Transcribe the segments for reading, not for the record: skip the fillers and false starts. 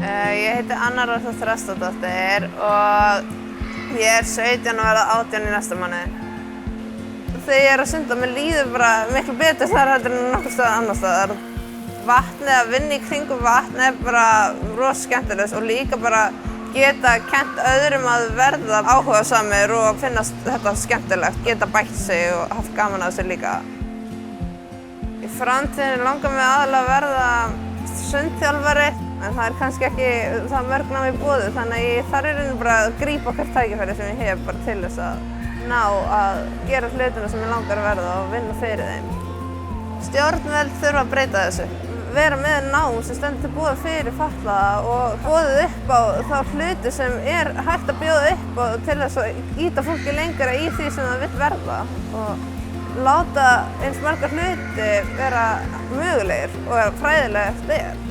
Ég heiti Anna Rósa Þrastardóttir og ég er 17 og verða 18 í næsta mánuði. Þegar ég er að synda, mér líður bara miklu betur þar heldur en nokkur staðar annars staðar. Vatnið, að vinna í kringum vatnið er bara rosa skemmtilegt og líka bara geta kennt öðrum að verða áhugasamir og finnast þetta skemmtilegt, geta bætt sig og haft gaman af þessu líka. Í framtíðinni langar mig aðallega að verða sundþjálfari, en það er kannski ekki það mörg nám í boði, þannig að ég þarf í rauninni bara að grípa hvert tækifæri sem ég hef bara til þess að ná að gera hlutina sem ég langar að verða og vinna fyrir þeim. Stjórnvöld þurfa að breyta þessu. Vera með nám sem stendur til boða fyrir fatlaða og boðið upp á þá hluti sem er hægt að bjóða upp á til þess að ýta fólki lengra í því sem það vill verða og láta eins marga hluti vera mögulegir og fræðilega eftir.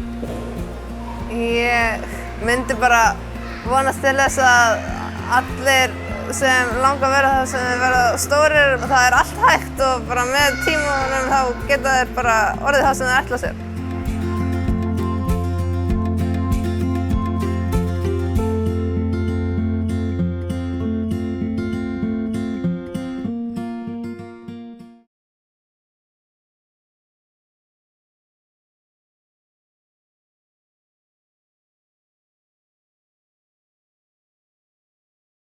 Ég myndi bara vonast til þess að allir sem langar að vera það sem þeir verða stórir, það er allt hægt og bara með tímanum þá geta þeir bara orðið það sem þeir ætla sér.